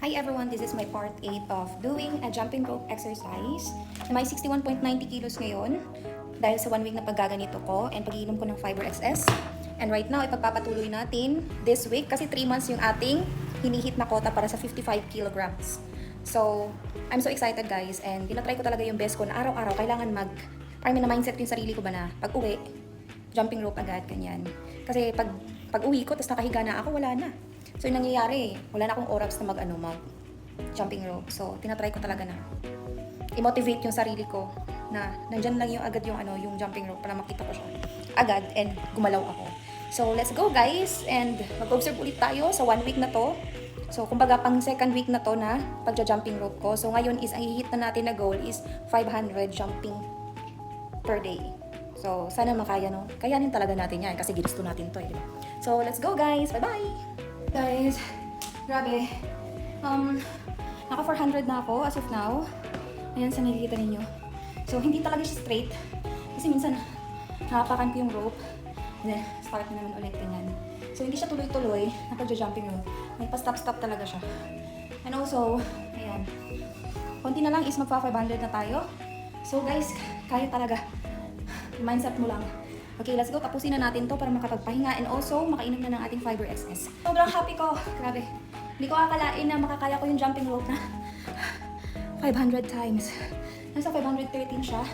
Hi everyone, this is my part 8 of doing a jumping rope exercise. May 61.90 kilos ngayon dahil sa 1 week na paggaganito ko and pag-iinom ko ng Fiber XS. And right now, ipagpapatuloy natin this week kasi 3 months yung ating hinihit na quota para sa 55 kilograms. So, I'm so excited guys and tinatry ko talaga yung best ko na araw-araw kailangan parang na mindset ko yung sarili ko ba na pag uwi, jumping rope agad, ganyan. Kasi pag uwi ko, tapos nakahiga na ako, wala na. So yung nangyayari, wala na akong oras na mag jumping rope. So tinatry ko talaga na i-motivate yung sarili ko na nandyan lang yung agad yung jumping rope para makita ko siya agad and gumalaw ako. So let's go guys and mag-observe ulit tayo sa 1 week na to. So kumbaga pang second week na to na pagja-jumping rope ko. So ngayon is ang hihit na natin na goal is 500 jumping per day. So sana makaya, no? Kayanin talaga natin yan kasi ginusto natin to, diba? So let's go guys. Bye-bye. Guys, grabe. Naka 400 na ako as of now. Ayan sa nakikita ninyo. So, hindi talaga siya straight. Kasi minsan, nakapakan ko yung rope. Then, start na naman ulit ganyan. So, hindi siya tuloy-tuloy na pagja-jumping rope. May pa-stop-stop talaga siya. And also, ayan. Konti na lang is magpa-500 na tayo. So, guys, kaya talaga. Mindset mo lang. Okay, let's go. Tapusin na natin to para makapagpahinga and also makainom na ng ating Fiber XS. Sobrang happy ko. Grabe. Hindi ko akalain na makakaya ko yung jumping rope na 500 times. Nasa 513 siya.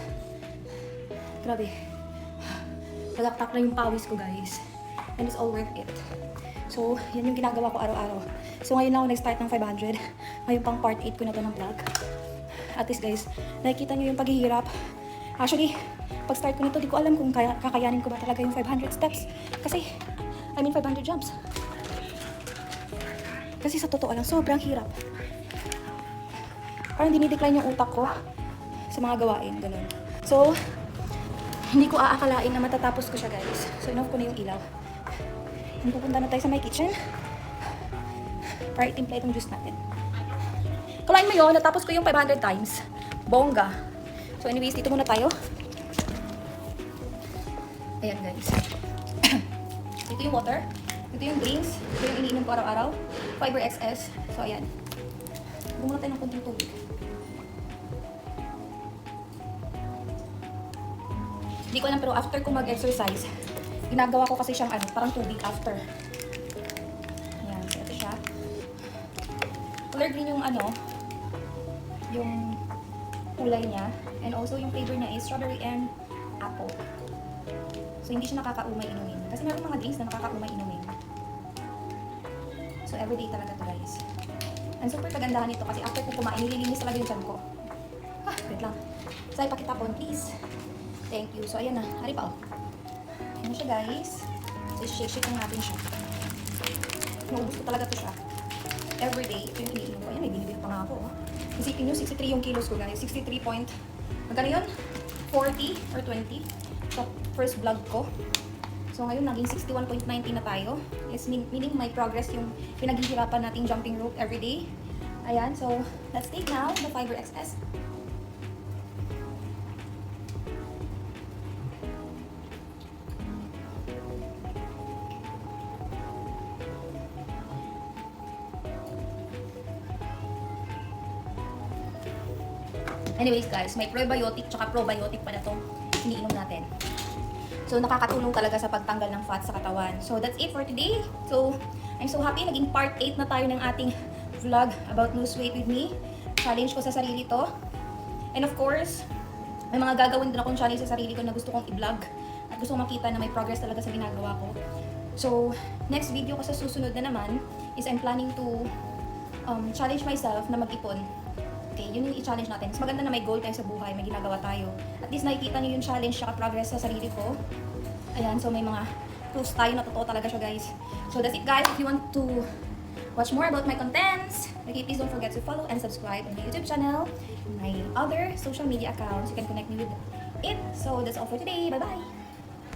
Grabe. Palaktak na yung pawis ko, guys. And it's all worth it. So, yan yung ginagawa ko araw-araw. So, ngayon na ako nag-start ng 500. Ngayon pang part 8 ko na to ng vlog. At least, guys, nakikita nyo yung paghihirap. Actually, pag-start ko nito, di ko alam kung kakayanin ko ba talaga yung 500 steps. Kasi, 500 jumps. Kasi sa totoo lang, sobrang hirap. Parang dinidecline yung utak ko sa mga gawain, ganun. So, hindi ko aakalain na matatapos ko siya, guys. So, inoff ko na yung ilaw. And pupunta na tayo sa my kitchen para itimpla itong juice natin. Kalain mo yun, natapos ko yung 500 times. Bongga. So anyways, dito muna tayo. Ayan guys. Ito yung water. Ito yung drinks. Ito yung iniinom ko araw-araw. Fiber XS. So ayan. Bumula tayo ng konting tubig. Hindi ko alam pero after ko mag-exercise, ginagawa ko kasi siyang parang tubig after. Ayan. So ito siya. Color green yung yung kulay niya. And also, yung flavor niya is strawberry and apple. So, hindi siya nakakaumay inumin. Kasi meron mga drinks na nakakaumay inumin. So, everyday talaga to guys. And super kagandahan nito kasi after ko kumain, nililinis talaga yung tiyan ko. Wait lang. So, ipakitapon, please. Thank you. So, ayan na. Hari pa, oh. Ayan na siya guys. So, shake-shake lang natin siya. Naubos ko talaga to siya. Everyday, ito yung iniinom ko. Ayan, may binibili pa nga ako, oh. Isipin nyo, 63 yung kilos ko guys. 63 point. Magkano yun? 40 or 20. So, first vlog ko. So, ngayon, naging 61.90 na tayo. Yes, meaning may progress yung pinaghihirapan nating jumping rope everyday. Ayan, so, let's take now the Fiber XS. Anyways guys, may prebiotic tsaka probiotic pala itong iniinom natin. So nakakatulong talaga sa pagtanggal ng fat sa katawan. So that's it for today. So I'm so happy, naging part 8 na tayo ng ating vlog about lose weight with me. Challenge ko sa sarili to. And of course, may mga gagawin din akong challenge sa sarili ko na gusto kong i-vlog. At gusto kong makita na may progress talaga sa ginagawa ko. So next video ko sa susunod na naman is I'm planning to challenge myself na mag-ipon. Okay, yun yung i-challenge natin. Mas maganda na may goal tayo sa buhay, may ginagawa tayo. At least nakikita nyo yung challenge at progress sa sarili ko. Ayan, so may mga proofs tayo na totoo talaga siya guys. So that's it guys. If you want to watch more about my contents, okay, please don't forget to follow and subscribe on my YouTube channel, my other social media accounts. You can connect me with it. So that's all for today. Bye-bye!